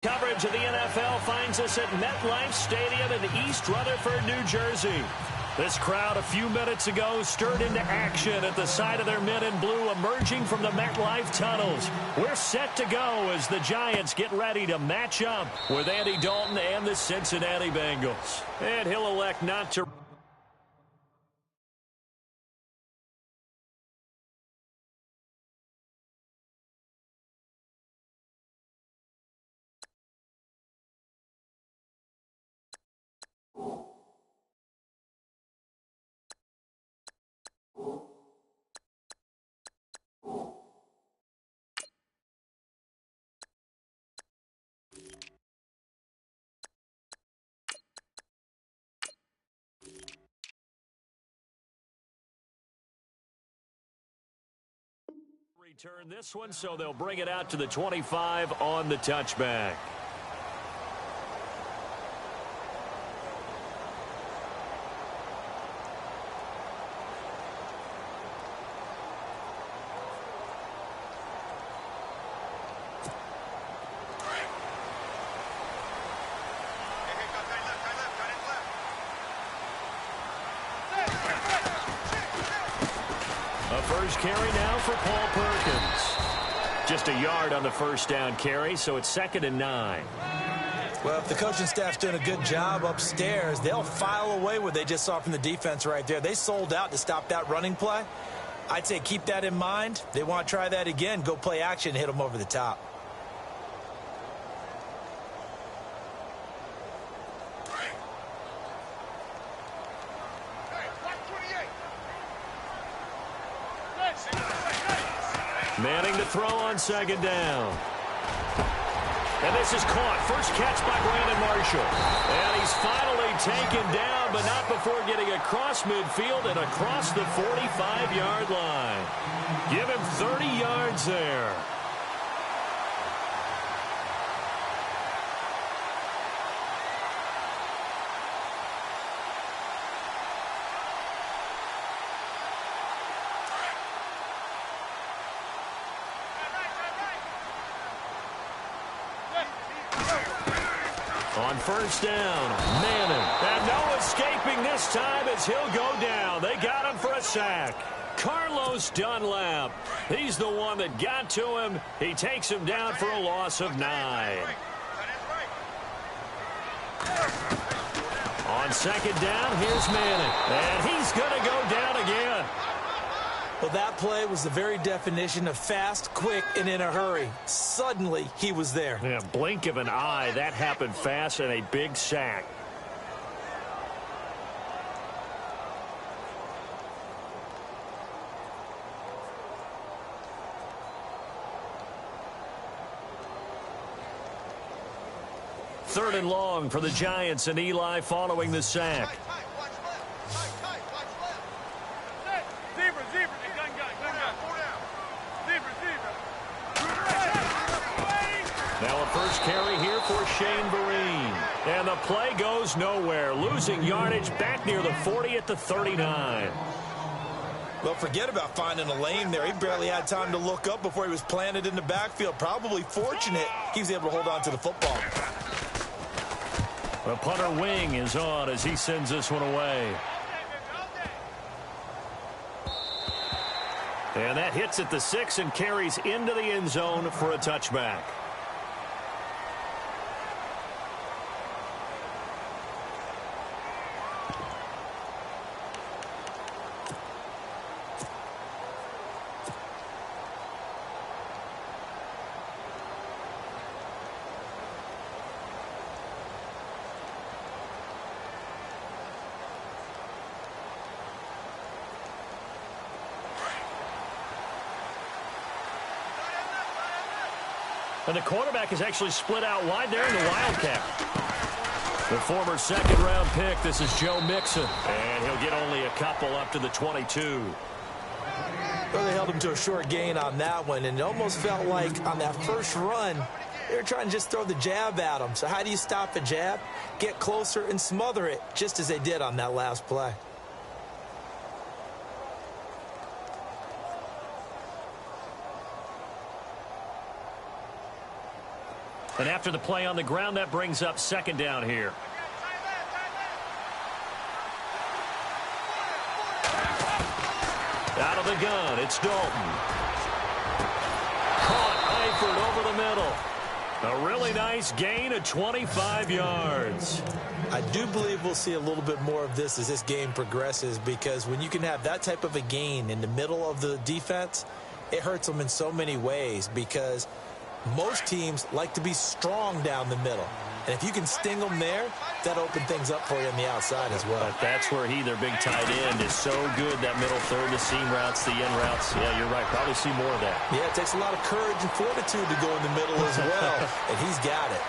Coverage of the NFL finds us at MetLife Stadium in East Rutherford, New Jersey. This crowd a few minutes ago stirred into action at the side of their men in blue emerging from the MetLife tunnels. We're set to go as the Giants get ready to match up with Andy Dalton and the Cincinnati Bengals. And he'll elect not to... return this one, so they'll bring it out to the 25 on the touchback. First carry now for Paul Perkins. Just a yard on the first down carry, so it's 2nd and 9. Well, if the coaching staff's doing a good job upstairs, they'll file away what they just saw from the defense right there. They sold out to stop that running play. I'd say keep that in mind. They want to try that again. Go play action, hit them over the top. Manning to throw on 2nd down. And this is caught. First catch by Brandon Marshall. And he's finally taken down, but not before getting across midfield and across the 45-yard line. Give him 30 yards there. On first down, Madden. And no escaping this time as he'll go down. They got him for a sack. Carlos Dunlap. He's the one that got to him. He takes him down for a loss of 9. On 2nd down, here's Manning. And he's going to go down again. Well, that play was the very definition of fast, quick, and in a hurry. Suddenly, he was there. Yeah, blink of an eye. That happened fast and a big sack. Third and long for the Giants and Eli following the sack. Now a first carry here for Shane Vereen. And the play goes nowhere. Losing yardage back near the 40 at the 39. Well, forget about finding a lane there. He barely had time to look up before he was planted in the backfield. Probably fortunate he was able to hold on to the football. The punter wing is on as he sends this one away. And that hits at the 6 and carries into the end zone for a touchback. And the quarterback is actually split out wide there in the Wildcat. The former second-round pick, this is Joe Mixon. And he'll get only a couple up to the 22. Well, they held him to a short gain on that one, and it almost felt like on that first run, they were trying to just throw the jab at him. So how do you stop a jab? Get closer and smother it, just as they did on that last play. And after the play on the ground, that brings up second down here. Out of the gun, it's Dalton. Caught Eifert over the middle. A really nice gain of 25 yards. I do believe we'll see a little bit more of this as this game progresses, because when you can have that type of a gain in the middle of the defense, it hurts them in so many ways, because most teams like to be strong down the middle. And if you can sting them there, that opens things up for you on the outside as well. But that's where their big tight end, is so good, that middle third, the seam routes, the end routes. Yeah, you're right. Probably see more of that. Yeah, it takes a lot of courage and fortitude to go in the middle as well, and he's got it.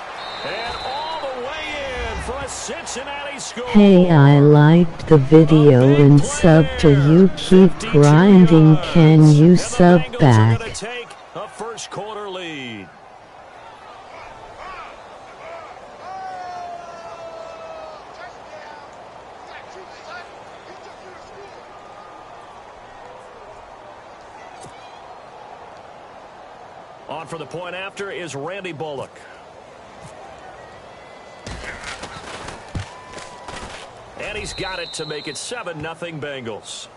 And all the way in for a Cincinnati score. Hey, I liked the video and sub to you. Keep grinding. Can you sub back? Take a first quarter lead. On for the point after is Randy Bullock. And he's got it to make it 7-0 Bengals.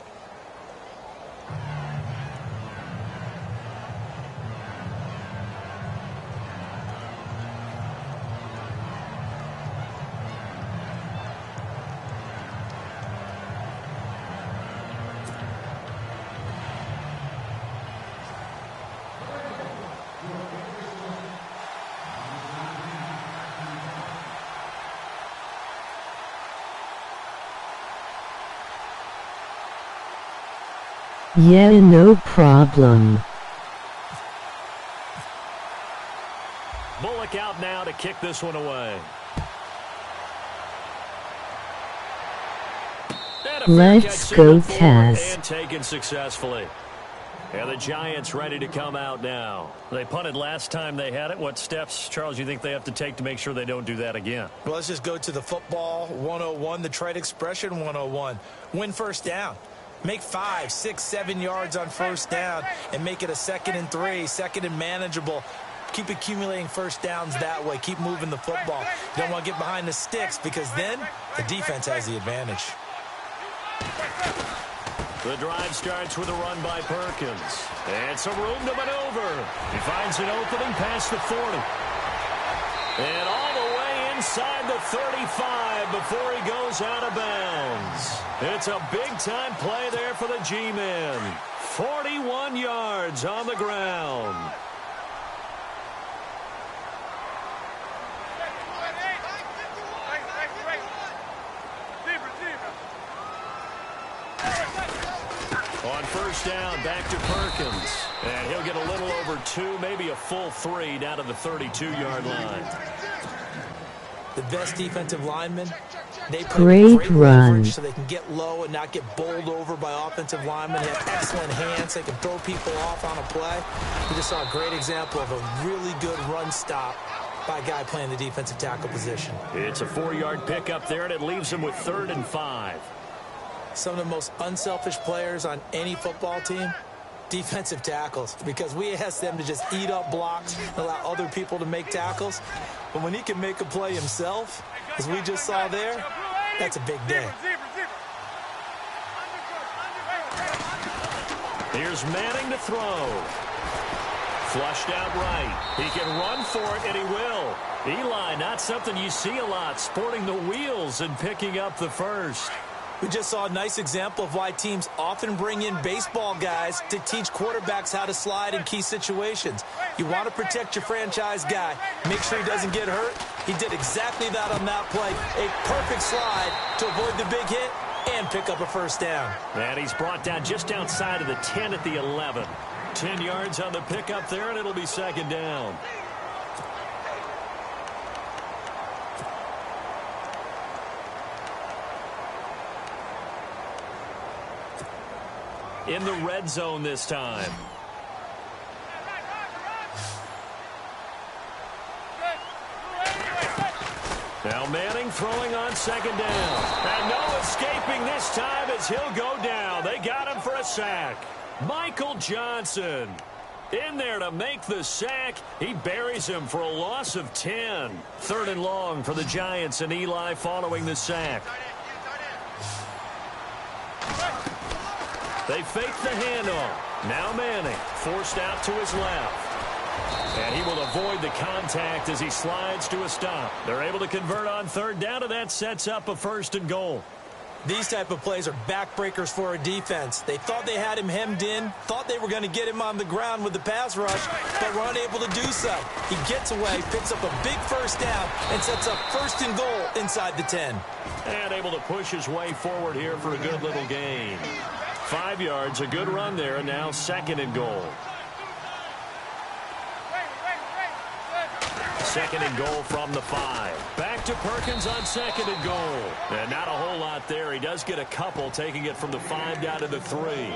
Yeah, no problem. Bullock out now to kick this one away. Let's go, Taz. And taken successfully. And the Giants ready to come out now. They punted last time they had it. What steps, Charles, you think they have to take to make sure they don't do that again? Well, let's just go to the football 101, the trade expression 101. Win first down. Make 5, 6, 7 yards on first down and make it a 2nd and 3, 2nd and manageable. Keep accumulating first downs that way. Keep moving the football. You don't want to get behind the sticks, because then the defense has the advantage. The drive starts with a run by Perkins. And some room to maneuver. He finds an opening past the 40. And all the way inside the 35 before he goes out of bounds. It's a big-time play there for the G-men. 41 yards on the ground. On first down, back to Perkins. And he'll get a little over 2, maybe a full 3 down to the 32-yard line. The best defensive linemen, they play great run so they can get low and not get bowled over by offensive linemen. They have excellent hands. They can throw people off on a play. We just saw a great example of a really good run stop by a guy playing the defensive tackle position. It's a 4-yard pickup there, and it leaves him with 3rd and 5. Some of the most unselfish players on any football team, defensive tackles, because we ask them to just eat up blocks and allow other people to make tackles. But when he can make a play himself, as we just saw there, that's a big day. Here's Manning to throw. Flushed out right. He can run for it, and he will. Eli, not something you see a lot, sporting the wheels and picking up the first. We just saw a nice example of why teams often bring in baseball guys to teach quarterbacks how to slide in key situations. You want to protect your franchise guy. Make sure he doesn't get hurt. He did exactly that on that play. A perfect slide to avoid the big hit and pick up a first down. And he's brought down just outside of the 10 at the 11. 10 yards on the pickup there, and it'll be second down. In the red zone this time. Now Manning throwing on second down. And no escaping this time as he'll go down. They got him for a sack. Michael Johnson. In there to make the sack. He buries him for a loss of 10. 3rd and long for the Giants, and Eli following the sack. They fake the handoff. Now Manning forced out to his left. And he will avoid the contact as he slides to a stop. They're able to convert on 3rd down, and that sets up a 1st and goal. These type of plays are backbreakers for a defense. They thought they had him hemmed in, thought they were going to get him on the ground with the pass rush, but were unable to do so. He gets away, picks up a big 1st down, and sets up 1st and goal inside the 10. And able to push his way forward here for a good little gain. 5 yards, a good run there, and now 2nd and goal. 2nd and goal from the 5. Back to Perkins on 2nd and goal. And not a whole lot there. He does get a couple, taking it from the 5 down to the 3.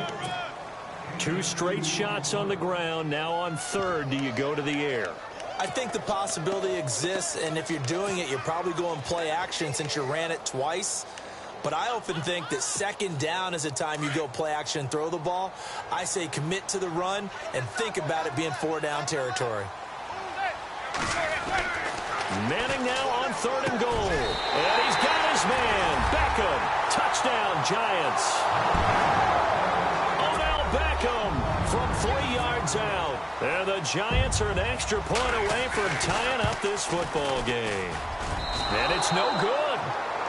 2 straight shots on the ground. Now on 3rd, do you go to the air? I think the possibility exists, and if you're doing it, you're probably going play action since you ran it twice. But I often think that 2nd down is a time you go play action and throw the ball. I say commit to the run and think about it being 4-down territory. Manning now on 3rd and goal. And he's got his man. Beckham. Touchdown, Giants. Odell Beckham from 3 yards out. And the Giants are an extra point away from tying up this football game. And it's no good.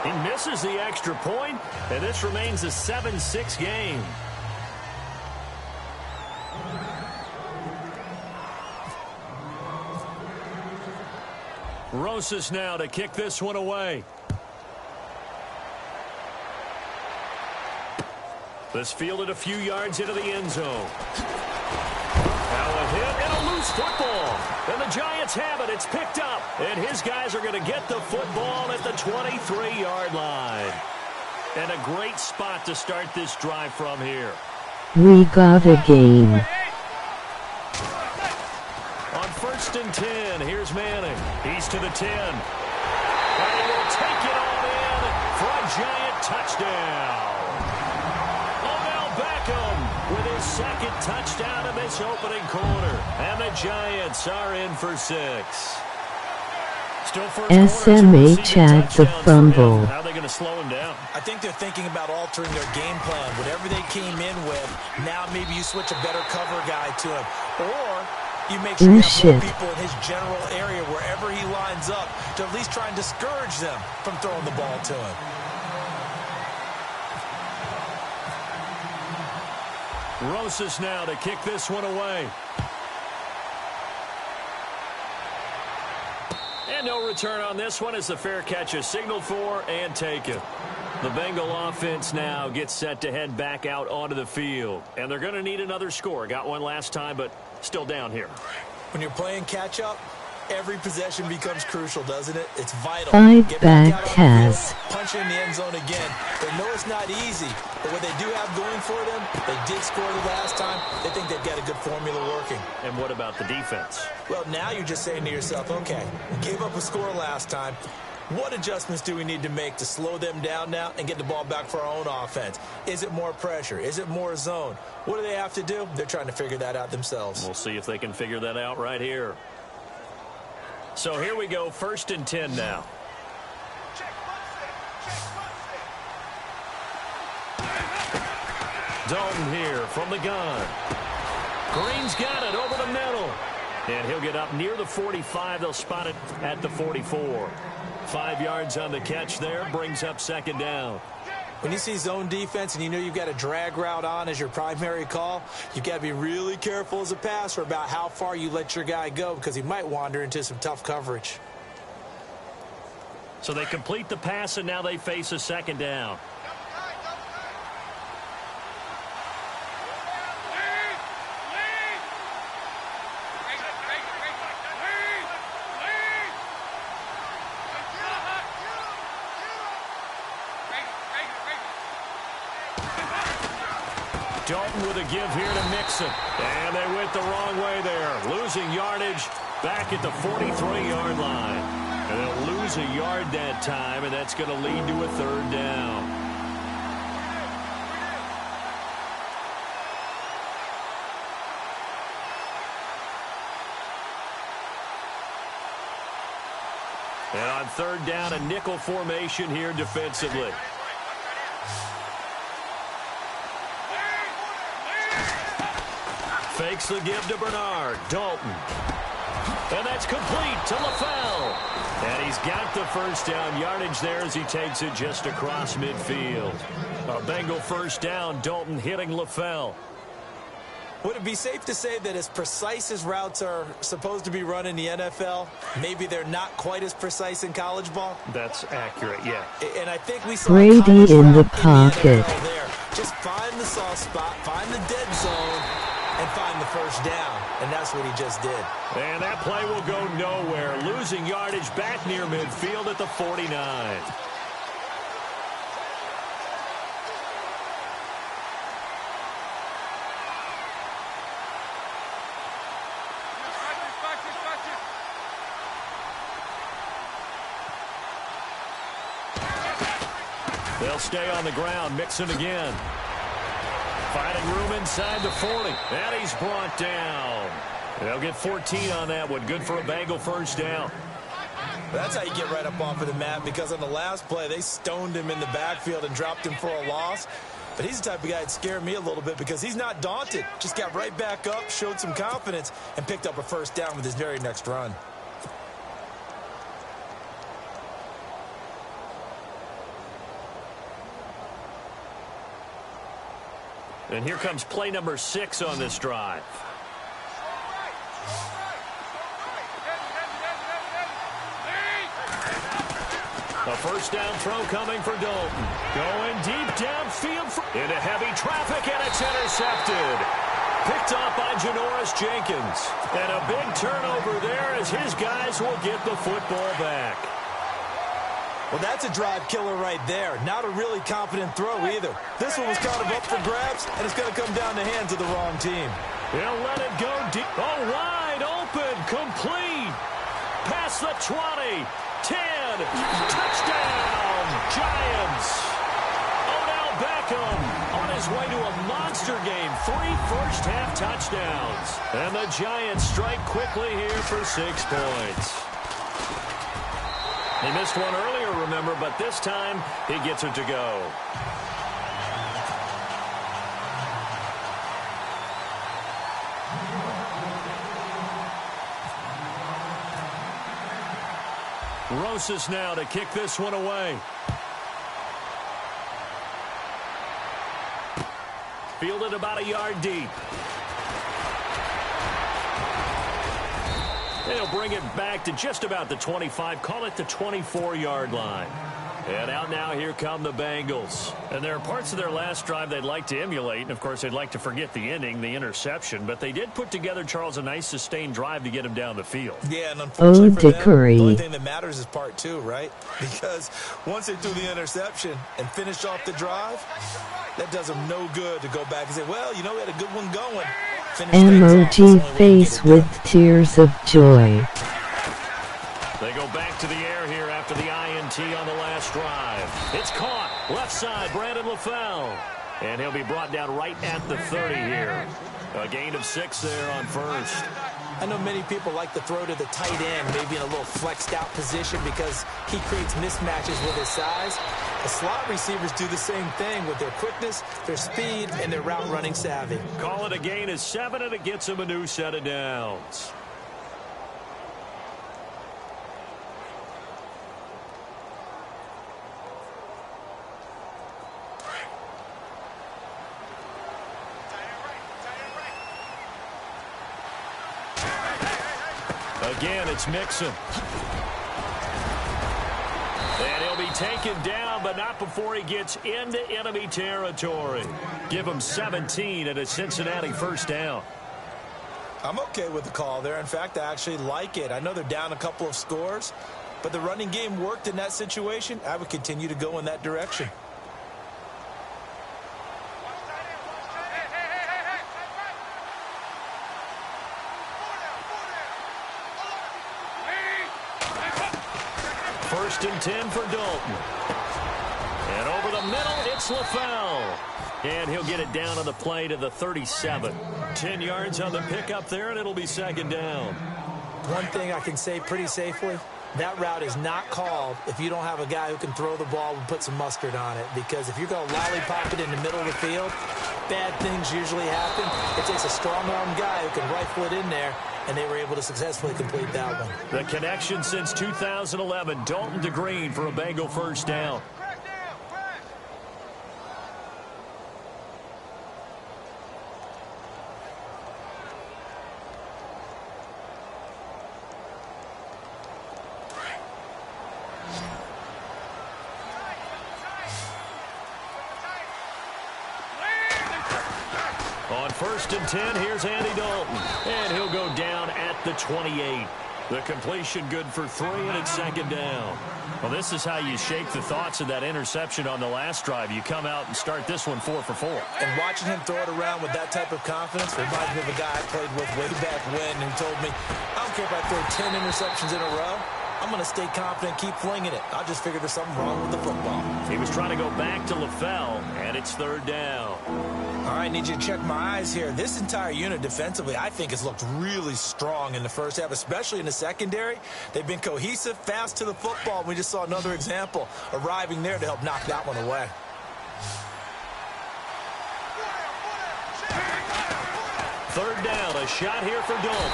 He misses the extra point, and this remains a 7-6 game. Rosas now to kick this one away. This fielded a few yards into the end zone. Now a hit and a loose football. And the Giants have it. It's picked up. And his guys are going to get the football at the 23-yard line. And a great spot to start this drive from here. We got a game. On 1st and 10, here's Manning. He's to the 10. And he will take it all in for a Giant touchdown. Odell Beckham with his 2nd touchdown of this opening quarter. And the Giants are in for 6. SMH had the fumble. How are they going to slow him down? I think they're thinking about altering their game plan. Whatever they came in with, now maybe you switch a better cover guy to him. Or you make sure you have more people in his general area wherever he lines up to at least try and discourage them from throwing the ball to him. Rosas now to kick this one away. And no return on this one as the fair catch is signaled for and taken. The Bengal offense now gets set to head back out onto the field. And they're going to need another score. Got one last time, but still down here. When you're playing catch-up, every possession becomes crucial, doesn't it? It's vital. Get back has. Punch in the end zone again. They know it's not easy, but what they do have going for them, they did score the last time. They think they've got a good formula working. And what about the defense? Well, now you're just saying to yourself, okay, we gave up a score last time. What adjustments do we need to make to slow them down now and get the ball back for our own offense? Is it more pressure? Is it more zone? What do they have to do? They're trying to figure that out themselves. We'll see if they can figure that out right here. So here we go, 1st and 10 now. Dalton here from the gun. Green's got it over the middle. And he'll get up near the 45. They'll spot it at the 44. 5 yards on the catch there, brings up 2nd down. When you see zone defense and you know you've got a drag route on as your primary call, you've got to be really careful as a passer about how far you let your guy go because he might wander into some tough coverage. So they complete the pass, and now they face a 2nd down. Dalton with a give here to Mixon. And they went the wrong way there. Losing yardage back at the 43-yard line. And they'll lose a yard that time, and that's going to lead to a 3rd down. And on third down, a nickel formation here defensively. Fakes the give to Bernard. Dalton. And that's complete to LaFell. And he's got the first down yardage there as he takes it just across midfield. A Bengal first down. Dalton hitting LaFell. Would it be safe to say that as precise as routes are supposed to be run in the NFL, maybe they're not quite as precise in college ball? That's accurate, yeah. And I think we saw Brady in the pocket. There. Just find the soft spot, find the dead zone, and find the first down. And that's what he just did. And that play will go nowhere. Losing yardage back near midfield at the 49. They'll stay on the ground. Mixon again. Finding room inside the 40. And he's brought down. They'll get 14 on that one. Good for a Bengal first down. That's how you get right up off of the mat, because on the last play, they stoned him in the backfield and dropped him for a loss. But he's the type of guy that scared me a little bit because he's not daunted. Just got right back up, showed some confidence, and picked up a first down with his very next run. And here comes play number 6 on this drive. A first down throw coming for Dalton. Going deep downfield into heavy traffic, and it's intercepted. Picked off by Janoris Jenkins. And a big turnover there as his guys will get the football back. Well, that's a drive killer right there. Not a really confident throw either. This one was kind of up for grabs, and it's going to come down the hands of the wrong team. They'll let it go deep. Oh, wide open, complete. Past the 20, 10, touchdown, Giants. Odell Beckham on his way to a monster game. 3 first-half touchdowns. And the Giants strike quickly here for 6 points. He missed one earlier, remember, but this time he gets it to go. Rosas now to kick this one away. Fielded about a yard deep. They'll bring it back to just about the 25. Call it the 24-yard line. And out now, here come the Bengals. And there are parts of their last drive they'd like to emulate. And, of course, they'd like to forget the ending, the interception. But they did put together, Charles, a nice sustained drive to get him down the field. Yeah, and unfortunately for them, Dickory. the only thing that matters is part 2, right? Because once they threw the interception and finished off the drive, that does them no good to go back and say, well, you know, we had a good one going. Emoji face with tears of joy. They go back to the air here after the INT on the last drive. It's caught. Left side, Brandon LaFell. And he'll be brought down right at the 30 here. A gain of 6 there on first. I know many people like to throw to the tight end, maybe in a little flexed out position because he creates mismatches with his size. The slot receivers do the same thing with their quickness, their speed, and their route running savvy. Call it a gain of 7, and it gets him a new set of downs. Again, it's Mixon. And he'll be taken down, but not before he gets into enemy territory. Give him 17 at a Cincinnati first down. I'm okay with the call there. In fact, I actually like it. I know they're down a couple of scores, but the running game worked in that situation. I would continue to go in that direction. First and 10 for Dalton. And over the middle, it's LaFell. And he'll get it down on the play to the 37. 10 yards on the pickup there, and it'll be second down. One thing I can say pretty safely, That route is not called if you don't have a guy who can throw the ball and put some mustard on it. Because if you're going to lollipop it in the middle of the field, bad things usually happen. It takes a strong-arm guy who can rifle it in there, and they were able to successfully complete that one. The connection since 2011, Dalton to Green for a Bengal first down. On 1st and 10, here's Andy Dalton. And he'll go down at the 28. The completion good for 3, and it's 2nd down. Well, this is how you shake the thoughts of that interception on the last drive. You come out and start this one 4 for 4. And watching him throw it around with that type of confidence reminds me of a guy I played with way back when who told me, I don't care if I throw 10 interceptions in a row. I'm going to stay confident, keep flinging it. I just figured there's something wrong with the football. He was trying to go back to LaFell, and it's 3rd down. All right, need you to check my eyes here. This entire unit defensively, I think, has looked really strong in the first half, especially in the secondary. They've been cohesive, fast to the football. We just saw another example arriving there to help knock that one away. Third down, a shot here for Dalton.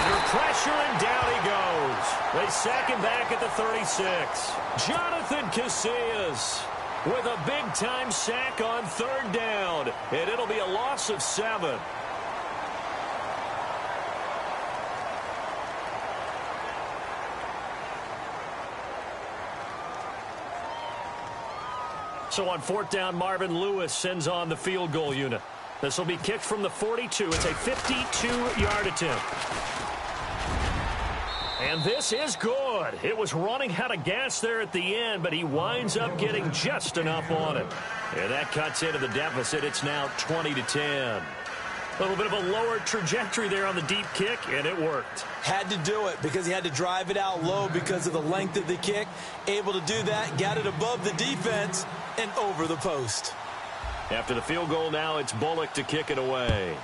Under pressure, and down he goes. They sack him back at the 36. Jonathan Casillas with a big-time sack on 3rd down, and it'll be a loss of 7. So on 4th down, Marvin Lewis sends on the field goal unit. This will be kicked from the 42. It's a 52-yard attempt. And this is good. It was running out of gas there at the end, but he winds up getting just enough on it. And that cuts into the deficit. It's now 20-10. A little bit of a lower trajectory there on the deep kick, and it worked. Had to do it because he had to drive it out low because of the length of the kick. Able to do that, got it above the defense and over the post. After the field goal now, it's Bullock to kick it away.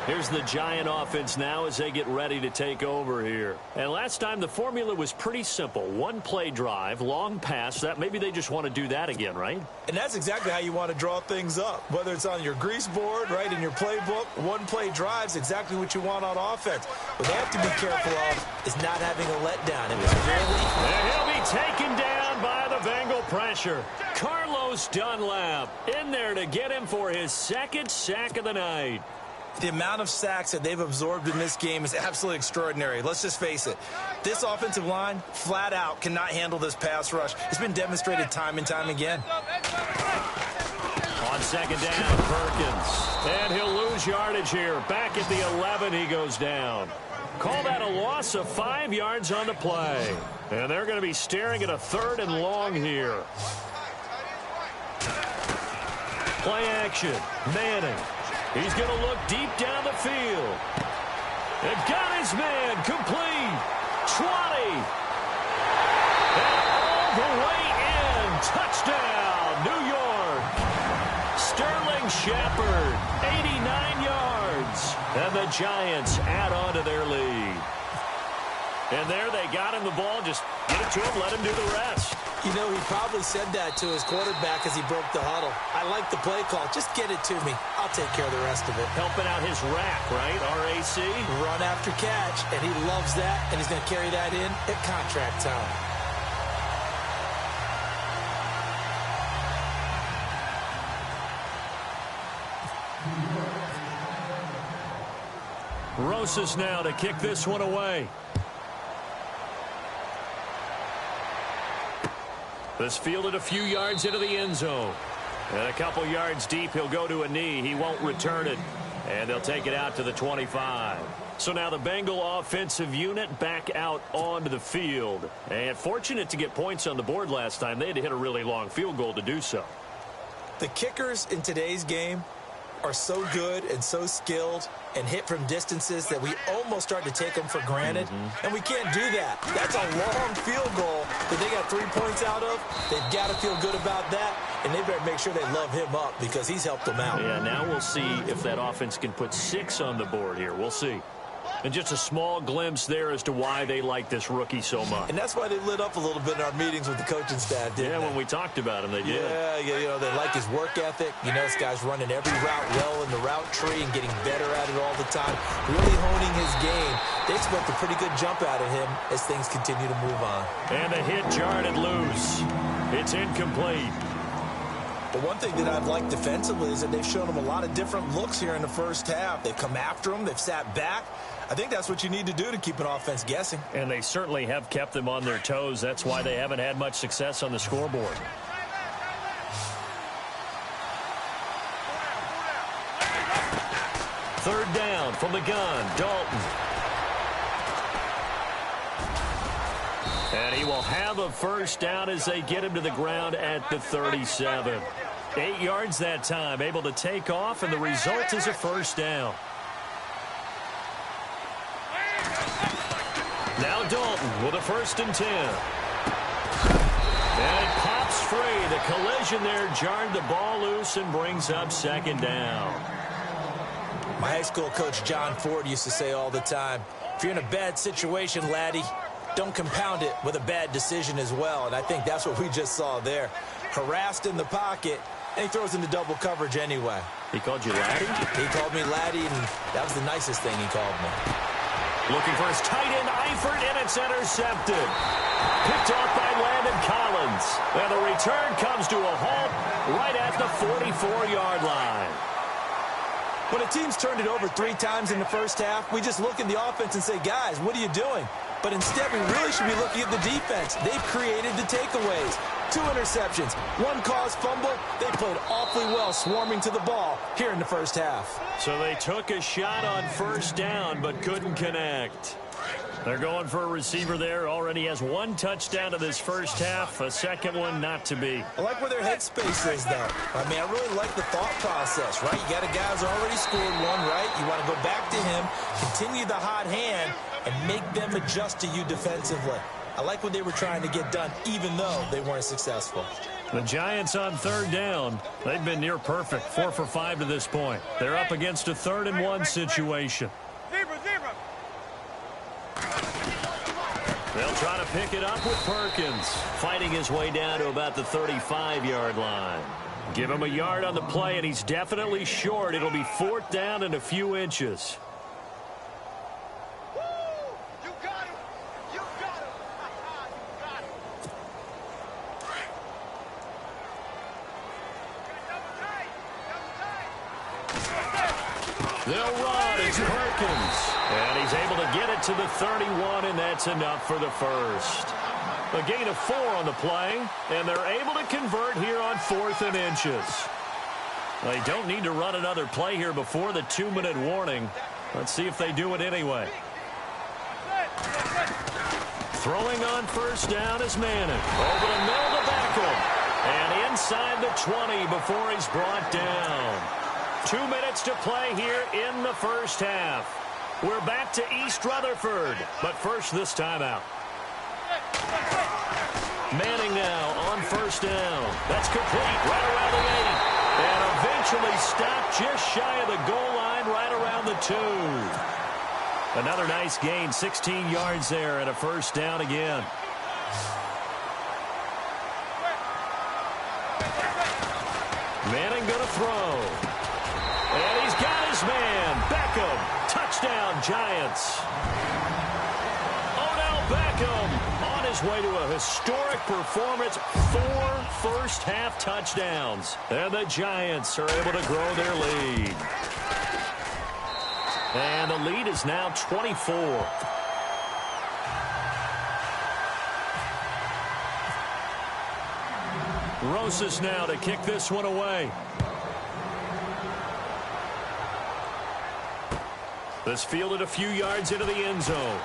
Here's the Giant offense now as they get ready to take over here. And last time the formula was pretty simple. One play drive, long pass. That maybe they just want to do that again, right? And that's exactly how you want to draw things up. Whether it's on your grease board, right, in your playbook, one play drive's exactly what you want on offense. What they have to be careful of is not having a letdown. It was really... And he'll be taken down by the Bengal pressure. Carlos Dunlap in there to get him for his 2nd sack of the night. The amount of sacks that they've absorbed in this game is absolutely extraordinary. Let's just face it. This offensive line, flat out, cannot handle this pass rush. It's been demonstrated time and time again. On 2nd down, Perkins. And he'll lose yardage here. Back at the 11, he goes down. Call that a loss of 5 yards on the play. And they're going to be staring at a 3rd and long here. Play action. Manning. He's going to look deep down the field. And got his man complete. 20. And all the way in. Touchdown, New York. Sterling Shepard, 89 yards. And the Giants add on to their lead. And there they got him the ball. Just get it to him, let him do the rest. You know, he probably said that to his quarterback as he broke the huddle. I like the play call. Just get it to me. I'll take care of the rest of it. Helping out his rack, right? RAC. Run after catch, and he loves that, and he's going to carry that in at contract time. Rosas now to kick this one away. This fielded a few yards into the end zone. And a couple yards deep, he'll go to a knee. He won't return it. And they'll take it out to the 25. So now the Bengal offensive unit back out onto the field. And fortunate to get points on the board last time. They had to hit a really long field goal to do so. The kickers in today's game are so good and so skilled and hit from distances that we almost start to take them for granted. And we can't do that. That's a long field goal that they got 3 points out of. They've got to feel good about that. and they better make sure they love him up because he's helped them out. Yeah, now we'll see if that offense can put 6 on the board here. We'll see. And just a small glimpse there as to why they like this rookie so much. And that's why they lit up a little bit in our meetings with the coaching staff, didn't they? When we talked about him, they did. Yeah, they like his work ethic. You know, this guy's running every route well in the route tree and getting better at it all the time, really honing his game. They expect a pretty good jump out of him as things continue to move on. And a hit jarred it loose. It's incomplete. But one thing that I've liked defensively is that they've shown him a lot of different looks here in the first half. They've come after him. They've sat back. I think that's what you need to do to keep an offense guessing. And they certainly have kept them on their toes. That's why they haven't had much success on the scoreboard. Third down from the gun, Dalton. And he will have a first down as they get him to the ground at the 37. 8 yards that time, able to take off, and the result is a first down. Now Dalton with a 1st and 10. And it pops free. The collision there jarred the ball loose and brings up 2nd down. My high school coach John Ford used to say all the time, if you're in a bad situation, laddie, don't compound it with a bad decision as well. And I think that's what we just saw there. Harassed in the pocket, and he throws into double coverage anyway. He called you laddie? He called me laddie, and that was the nicest thing he called me. Looking for his tight end, Eifert, and it's intercepted. Picked off by Landon Collins. And the return comes to a halt right at the 44-yard line. When a team's turned it over 3 times in the first half, we just look at the offense and say, guys, what are you doing? But instead, we really should be looking at the defense. They've created the takeaways. 2 interceptions, 1 caused fumble. They played awfully well swarming to the ball here in the first half. So they took a shot on first down but couldn't connect. They're going for a receiver there. Already has 1 touchdown to this first half. A second one not to be. I like where their headspace is, though. I mean, I really like the thought process, right? You got a guy who's already scored 1, right? You want to go back to him, continue the hot hand, and make them adjust to you defensively. I like what they were trying to get done, even though they weren't successful. The Giants on 3rd down. They've been near perfect, 4 for 5 to this point. They're up against a 3rd and 1 situation. They'll try to pick it up with Perkins, fighting his way down to about the 35-yard line. Give him a yard on the play, and he's definitely short. It'll be 4th down and a few inches. They'll run. It's Perkins. And he's able to get it to the 31, and that's enough for the first. A gain of 4 on the play, and they're able to convert here on 4th and inches. They don't need to run another play here before the 2-minute warning. Let's see if they do it anyway. Throwing on first down is Madden. Over the middle to Beckham. And inside the 20 before he's brought down. 2 minutes to play here in the first half. We're back to East Rutherford, but first this timeout. Manning now on first down. That's complete right around the 8. And eventually stopped just shy of the goal line right around the 2. Another nice gain, 16 yards there and a first down again. Manning going to throw. And he's got his man, Beckham. Touchdown, Giants. Odell Beckham on his way to a historic performance. 4 first-half touchdowns. And the Giants are able to grow their lead. And the lead is now 24. Rosas now to kick this one away. This fielded a few yards into the end zone.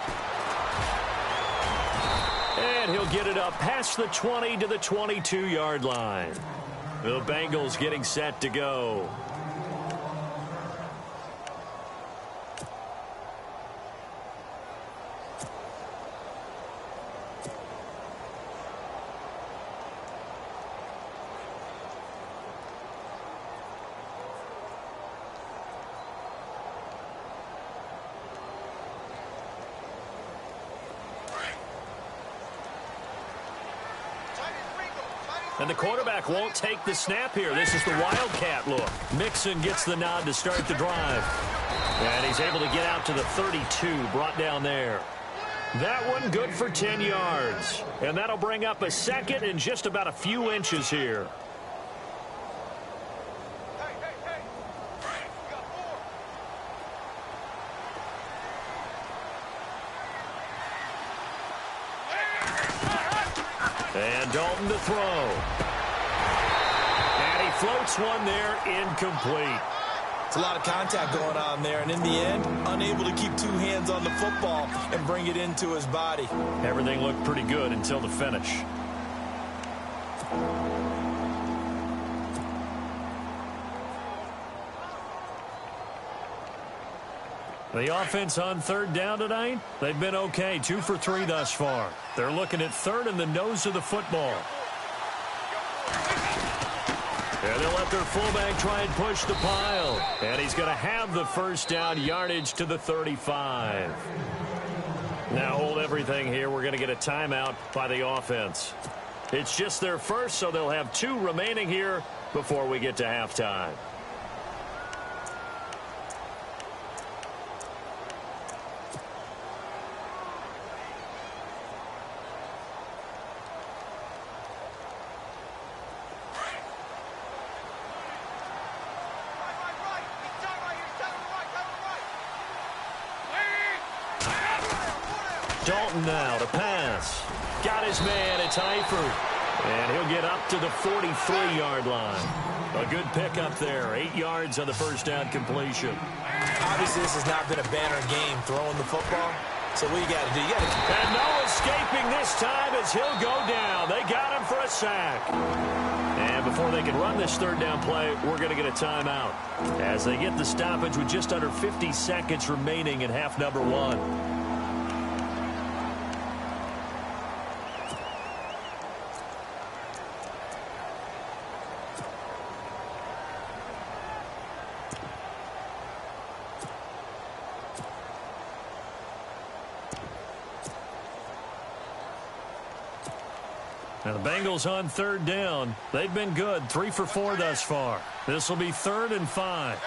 And he'll get it up past the 20 to the 22-yard line. The Bengals getting set to go. And the quarterback won't take the snap here. This is the Wildcat look. Mixon gets the nod to start the drive. And he's able to get out to the 32, brought down there. That one good for 10 yards. And that'll bring up a second and just about a few inches here. And Dalton to throw. And he floats one there, incomplete. It's a lot of contact going on there, and in the end, unable to keep two hands on the football and bring it into his body. Everything looked pretty good until the finish. The offense on third down tonight, they've been okay, 2 for 3 thus far. They're looking at third in the nose of the football. And they'll let their fullback try and push the pile. And he's going to have the first down, yardage to the 35. Now hold everything here. We're going to get a timeout by the offense. It's just their first, so they'll have 2 remaining here before we get to halftime. Dalton now to pass. Got his man. It's Eifert. And he'll get up to the 43-yard line. A good pickup there. 8 yards on the first down completion. Obviously, this has not been a banner game throwing the football. So what you got to do, And no escaping this time as he'll go down. They got him for a sack. And before they can run this third down play, we're going to get a timeout. As they get the stoppage with just under 50 seconds remaining in half number 1. Now the Bengals on third down. They've been good, 3 for 4 thus far. This will be 3rd and 5.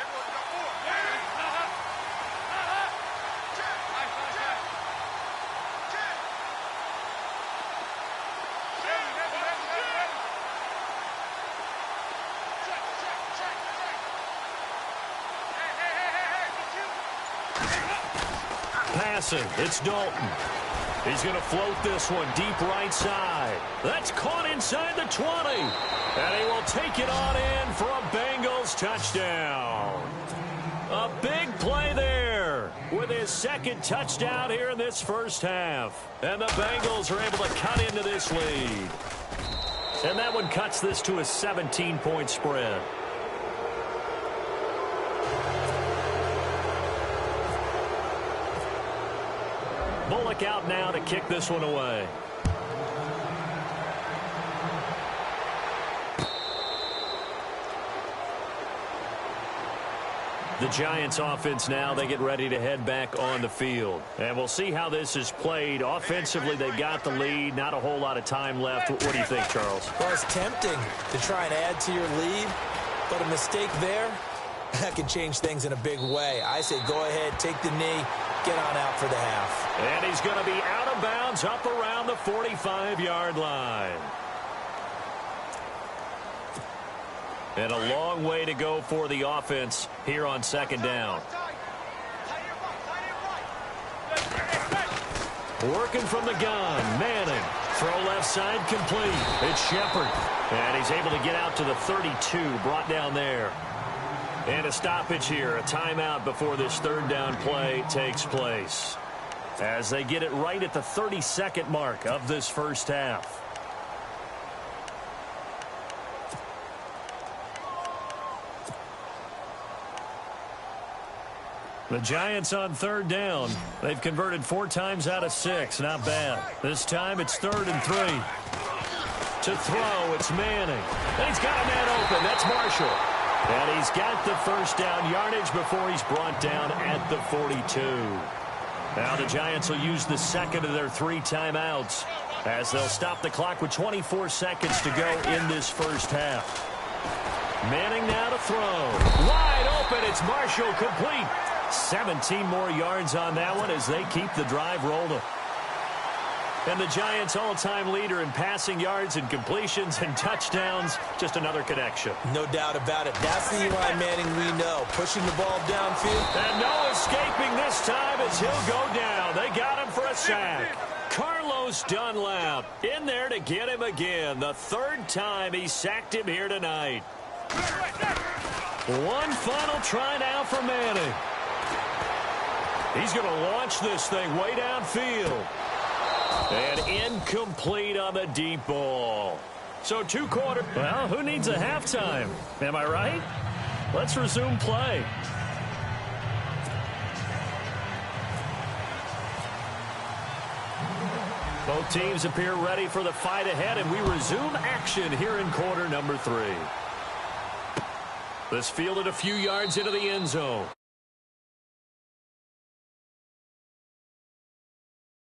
Passing, it's Dalton. He's going to float this one deep right side. That's caught inside the 20. And he will take it on in for a Bengals touchdown. A big play there with his second touchdown here in this first half. And the Bengals are able to cut into this lead. And that one cuts this to a 17-point spread. Bullock out now to kick this one away. The Giants offense now, they get ready to head back on the field. And we'll see how this is played. Offensively, they've got the lead. Not a whole lot of time left. What do you think, Charles? Well, it's tempting to try and add to your lead, but a mistake there, that can change things in a big way. I say go ahead, take the knee, get on out for the half. And he's going to be out of bounds up around the 45-yard line. And a long way to go for the offense here on second down. Working from the gun, Manning. Throw left side complete. It's Shepard. And he's able to get out to the 32, brought down there. And a stoppage here, a timeout before this third down play takes place. As they get it right at the 32nd mark of this first half. The Giants on third down. They've converted 4 times out of 6. Not bad. This time it's 3rd and 3. To throw, it's Manning. And he's got a man open. That's Marshall. And he's got the first down yardage before he's brought down at the 42. Now the Giants will use the second of their 3 timeouts. as they'll stop the clock with 24 seconds to go in this first half. Manning now to throw. Wide open. It's Marshall, complete. 17 more yards on that one as they keep the drive rolling. And the Giants' all-time leader in passing yards and completions and touchdowns. Just another connection. No doubt about it. That's the Eli Manning we know. Pushing the ball downfield. And no escaping this time as he'll go down. They got him for a sack. Carlos Dunlap in there to get him again. The third time he sacked him here tonight. One final try now for Manning. He's going to launch this thing way downfield. And incomplete on the deep ball. So two quarters. Well, who needs a halftime? Am I right? Let's resume play. Both teams appear ready for the fight ahead, and we resume action here in quarter number 3. This fielded a few yards into the end zone.